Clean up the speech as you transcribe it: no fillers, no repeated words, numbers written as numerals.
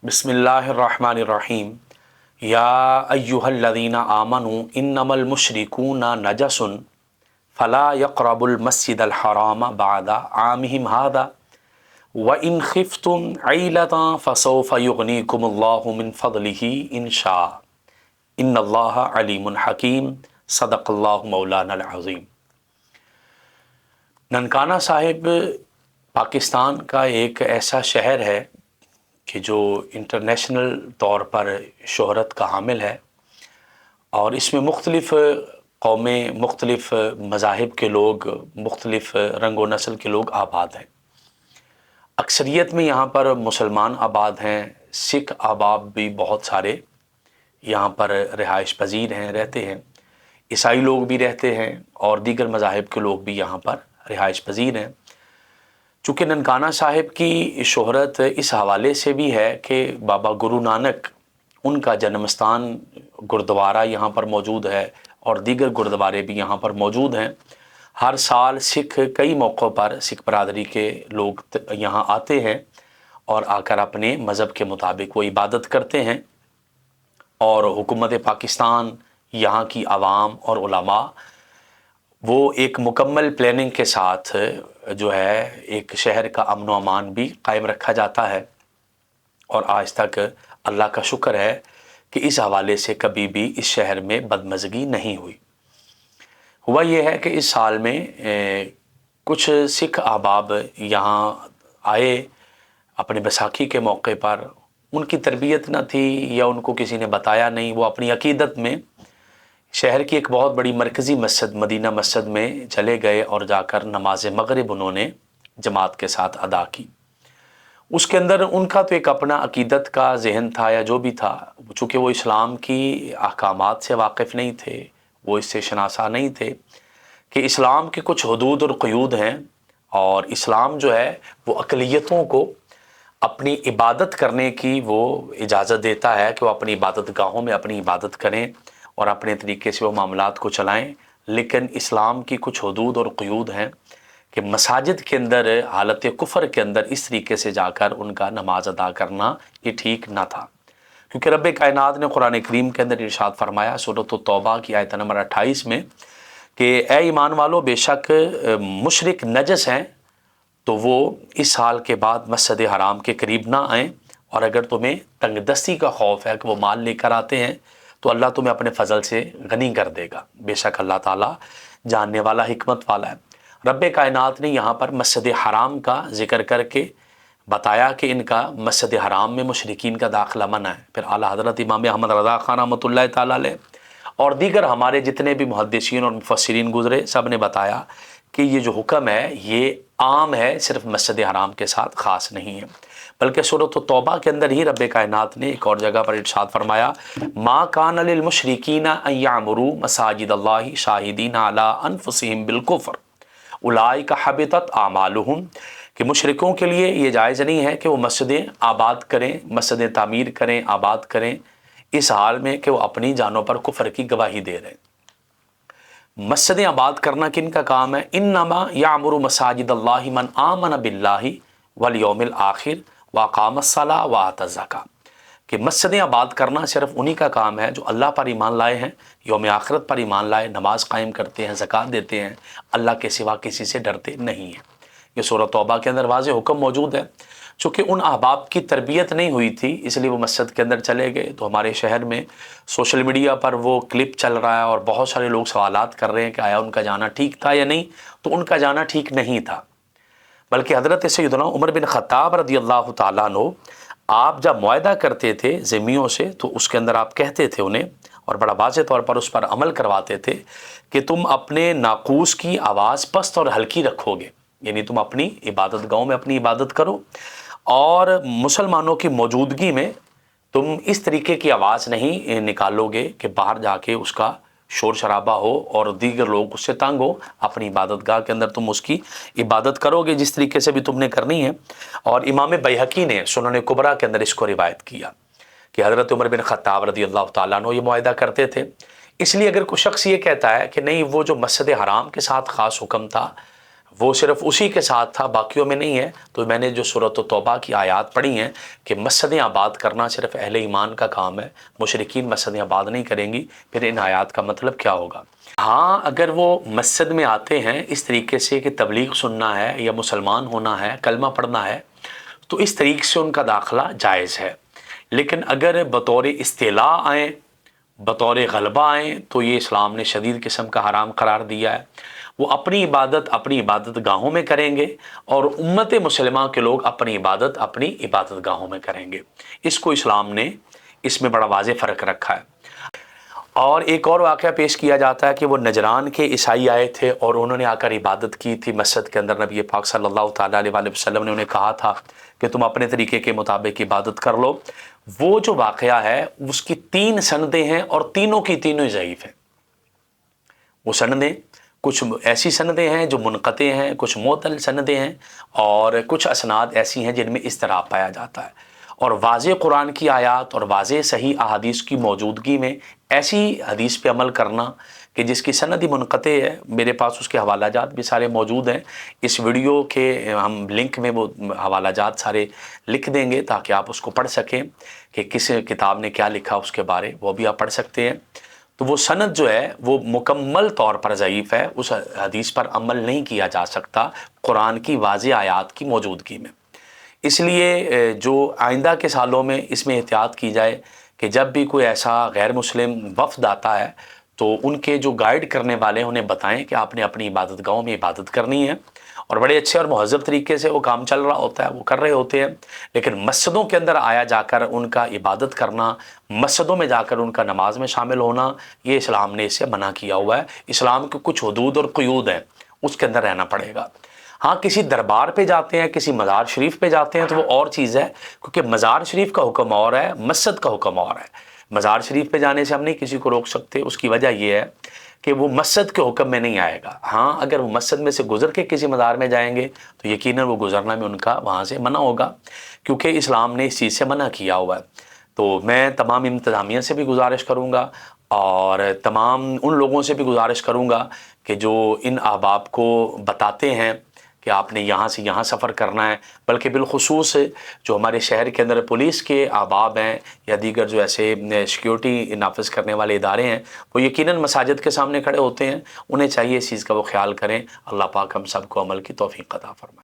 बिस्मिल्लाहिर्रहमानिर्रहीम। या अय्युहल्लज़ीना आमनू इन्नमल मुशरिकूना नजसुन फला यक़रबुल मस्जिदल हराम बअदा आमिहिम हादा व इन खिफ्तुम ऐलतन फसौफ युग़नीकुमुल्लाहु मिन फ़ज़लिही इंशा इन्नल्लाहा अलीमुन हकीम। सदक़ल्लाहु मौलाना अज़ीम। ननकाना साहिब पाकिस्तान का एक ऐसा शहर है कि जो इंटरनेशनल तौर पर शोहरत का हामिल है और इसमें मुख्तलिफ़ कौमें, मुख्तलिफ़ मज़ाहिब के लोग, मुख्तलिफ़ रंग व नस्ल के लोग आबाद हैं। अक्सरियत में यहाँ पर मुसलमान आबाद हैं, सिख अहबाब भी बहुत सारे यहाँ पर रिहाइश पजीर हैं, रहते हैं। ईसाई लोग भी रहते हैं और दीगर मज़ाहिब के लोग भी यहाँ पर रिहाइश पजीर हैं। चूँकि ननकाना साहिब की शोहरत इस हवाले से भी है कि बाबा गुरु नानक, उनका जन्म स्थान गुरुद्वारा यहाँ पर मौजूद है और दीगर गुरुद्वारे भी यहाँ पर मौजूद हैं। हर साल सिख कई मौक़ों पर सिख बरादरी के लोग यहाँ आते हैं और आकर अपने मज़हब के मुताबिक वो इबादत करते हैं और हुकूमत पाकिस्तान, यहाँ की आवाम और उलमा वो एक मुकम्मल प्लानिंग के साथ जो है एक शहर का अमन व अमान भी कायम रखा जाता है। और आज तक अल्लाह का शुक्र है कि इस हवाले से कभी भी इस शहर में बदमज़गी नहीं हुई। हुआ ये है कि इस साल में कुछ सिख अहबाब यहाँ आए अपने बैसाखी के मौके पर। उनकी तरबियत न थी या उनको किसी ने बताया नहीं, वो अपनी अकीदत में शहर की एक बहुत बड़ी मरकज़ी मस्जिद मदीना मस्जिद में चले गए और जाकर नमाज मगरिब उन्होंने जमात के साथ अदा की। उसके अंदर उनका तो एक अपना अकीदत का ज़हन था या जो भी था, चूँकि वो इस्लाम की अहकामात से वाकिफ़ नहीं थे, वो इससे शनासा नहीं थे कि इस्लाम के कुछ हदूद और क़यूद हैं और इस्लाम जो है वो अक़लियतों को अपनी इबादत करने की वो इजाज़त देता है कि वो अपनी इबादत गाहों में अपनी इबादत करें और अपने तरीके से वो मामलात को चलाएं। लेकिन इस्लाम की कुछ हदूद और क़यूद हैं कि मसाजिद के अंदर हालत कुफ़र के अंदर इस तरीके से जाकर उनका नमाज अदा करना ये ठीक ना था। क्योंकि रब कायनात ने कुरान करीम के अंदर इरशाद फरमाया सूरत तौबा की आयत नंबर 28 में कि ए ईमान वालो, बेशक मुशरिक नजस हैं तो वो इस साल के बाद मस्जिद हराम के करीब ना आएँ, और अगर तुम्हें तंगदस्ती का खौफ है कि वो माल लेकर आते हैं तो अल्लाह तुम्हें अपने फ़ज़ल से गनी कर देगा। बेशक अल्लाह ताला जानने वाला, हिकमत वाला है। रब कायनात ने यहाँ पर मस्जिद हराम का ज़िक्र करके बताया कि इनका मस्जिद हराम में मुशरिकीन का दाखिला मना है। फिर आला हज़रत इमाम अहमद रज़ा ख़ान रहमतुल्लाह ताला अलैह और दीगर हमारे जितने भी मुहद्दिसीन और मुफस्सिरीन गुज़रे, सब ने बताया कि ये जो हुक्म है ये आम है, सिर्फ मस्जिद हराम के साथ ख़ास नहीं है। बल्कि सूरत तौबा के अंदर ही रब कायनात ने एक और जगह पर इरशाद फरमाया, मा कान लिल मुशरिकीना अन यअमुरू मसाजिदल्लाहि शाहिदीना अला अनफुसिहिम बिल कुफ्र उलाइका हबितत आमालुहुम, कि मुशरिकों के लिए ये जायज़ नहीं है कि वो मस्जिदें आबाद करें, मस्जिदें तामीर करें, आबाद करें इस हाल में कि वो अपनी जानों पर कुफ्र की गवाही दे रहे हैं। मस्जिदें आबाद करना किन का काम है? इन्नमा यामुरु मसाजिदल्लाहि मन आमन बिल्लाहि वल यौमिल आखिर व अक़ामस्सला व आतज़्ज़का, कि मस्जिदें आबाद करना सिर्फ उन्हीं का काम है जो अल्लाह पर ईमान लाए हैं, यौम आखिरत पर ईमान लाए, नमाज कायम करते हैं, ज़कात देते हैं, अल्लाह के सिवा किसी से डरते नहीं हैं। ये सूरह तौबा के अंदर वाज़ेह हुक्म मौजूद है। चूँकि उन अहबाब की तरबियत नहीं हुई थी इसलिए वो मस्जिद के अंदर चले गए। तो हमारे शहर में सोशल मीडिया पर वो क्लिप चल रहा है और बहुत सारे लोग सवालात कर रहे हैं कि आया उनका जाना ठीक था या नहीं। तो उनका जाना ठीक नहीं था, बल्कि हज़रत सैयदना उमर बिन ख़त्ताब रज़ियल्लाहु ताला अन्हु, आप जब मुआहदा करते थे ज़िम्मियों से तो उसके अंदर आप कहते थे उन्हें और बड़ा वाज़ेह तौर पर उस पर अमल करवाते थे कि तुम अपने नाक़ूस की आवाज़ पस्त और हल्की रखोगे, यानी तुम अपनी इबादत गाहों में अपनी इबादत करो और मुसलमानों की मौजूदगी में तुम इस तरीके की आवाज़ नहीं निकालोगे कि बाहर जाके उसका शोर शराबा हो और दीगर लोग उससे तंग हो। अपनी इबादत गाह के अंदर तुम उसकी इबादत करोगे जिस तरीके से भी तुमने करनी है। और इमाम बैहक़ी ने सुनन कुबरा के अंदर इसको रिवायत किया कि हज़रत उमर बिन ख़त्ताब रज़ियल्लाहु ताला अन्हु ये मुआहदा करते थे। इसलिए अगर कोई शख्स ये कहता है कि नहीं वो जो मस्जिद हराम के साथ ख़ास हुक्म था وہ صرف اسی کے ساتھ تھا، باقیوں میں نہیں ہے۔ تو میں نے جو سورۃ توبہ کی آیات پڑھی ہیں کہ مسجدیں آباد کرنا صرف اہل ایمان کا کام ہے، مشرکین مسجدیں آباد نہیں کریں گی، پھر ان آیات کا مطلب کیا ہوگا؟ ہاں اگر وہ مسجد میں آتے ہیں اس طریقے سے کہ تبلیغ سننا ہے یا مسلمان ہونا ہے، کلمہ پڑھنا ہے، تو اس طریقے سے ان کا داخلہ جائز ہے۔ لیکن اگر بطور استعلاء آئیں، بطور غلبہ آئیں، تو یہ اسلام نے شدید قسم کا حرام قرار دیا ہے۔ وہ اپنی عبادت گاہوں میں کریں گے، اور امت مسلمہ کے لوگ اپنی عبادت گاہوں میں کریں گے۔ اس کو اسلام نے اس میں بڑا واضح فرق رکھا ہے۔ اور ایک اور واقعہ پیش کیا جاتا ہے کہ وہ نجران کے عیسائی آئے تھے اور انہوں نے آ کر عبادت کی تھی مسجد کے اندر۔ نبی پاک صلی اللہ تعالیٰ علیہ وآلہ وسلم نے انہیں کہا تھا کہ تم اپنے طریقے کے مطابق عبادت کر لو۔ وہ جو واقعہ ہے اس کی 3 سندیں ہیں اور تینوں کی تینوں ضعیف ہیں۔ وہ سندیں کچھ ایسی سندیں ہیں جو منقطع ہیں، کچھ معتل سندیں ہیں، اور کچھ اسناد ایسی ہیں جن میں اضطراب پایا جاتا ہے۔ اور واضح قرآن کی آیات اور واضح صحیح احادیث کی موجودگی میں ایسی حدیث پہ عمل کرنا کہ جس کی سند ہی منقطع ہے، میرے پاس اس کے حوالہ جات بھی سارے موجود ہیں، اس ویڈیو کے ہم لنک میں وہ حوالہ جات سارے لکھ دیں گے تاکہ آپ اس کو پڑھ سکیں کہ کس کتاب نے کیا لکھا اس کے بارے، وہ بھی آپ پڑھ سکتے ہیں۔ تو وہ سند جو ہے وہ مکمل طور پر ضعیف ہے، اس حدیث پر عمل نہیں کیا جا سکتا قرآن کی واضح آیات کی موجودگی میں۔ اس لیے جو آئندہ کے سالوں میں اس میں احتیاط کی جائے کہ جب بھی کوئی ایسا غیر مسلم وفد آتا ہے تو ان کے جو گائیڈ کرنے والے انہیں بتائیں کہ آپ نے اپنی عبادت گاہوں میں عبادت کرنی ہے، اور بڑے اچھے اور مہذب طریقے سے وہ کام چل رہا ہوتا ہے، وہ کر رہے ہوتے ہیں۔ لیکن مسجدوں کے اندر آیا جا کر ان کا عبادت کرنا، مسجدوں میں جا کر ان کا نماز میں شامل ہونا، یہ اسلام نے اسے منع کیا ہوا ہے۔ اسلام کے کچھ حدود اور قیود ہیں، اس کے اندر رہنا پڑے گا۔ ہاں کسی دربار پہ جاتے ہیں، کسی مزار شریف پہ جاتے ہیں تو وہ اور چیز ہے، کیونکہ مزار شریف کا حکم اور ہے، مسجد کا حکم اور ہے۔ مزار شریف پہ جانے سے ہم نہیں کسی کو روک سکتے، اس کی وجہ یہ ہے کہ وہ مسجد کے حکم میں نہیں آئے گا۔ ہاں اگر وہ مسجد میں سے گزر کے کسی مزار میں جائیں گے تو یقیناً وہ گزرنا میں ان کا وہاں سے منع ہوگا، کیونکہ اسلام نے اس چیز سے منع کیا ہوا ہے۔ تو میں تمام انتظامیہ سے بھی گزارش کروں گا اور تمام ان لوگوں سے بھی گزارش کروں گا کہ جو ان احباب کو بتاتے ہیں کہ آپ نے یہاں سے یہاں سفر کرنا ہے، بلکہ بالخصوص جو ہمارے شہر کے اندر پولیس کے احباب ہیں یا دیگر جو ایسے سیکیورٹی نافذ کرنے والے ادارے ہیں، وہ یقیناً مساجد کے سامنے کھڑے ہوتے ہیں، انہیں چاہیے اس چیز کا وہ خیال کریں۔ اللہ پاک ہم سب کو عمل کی توفیق عطا فرمائے۔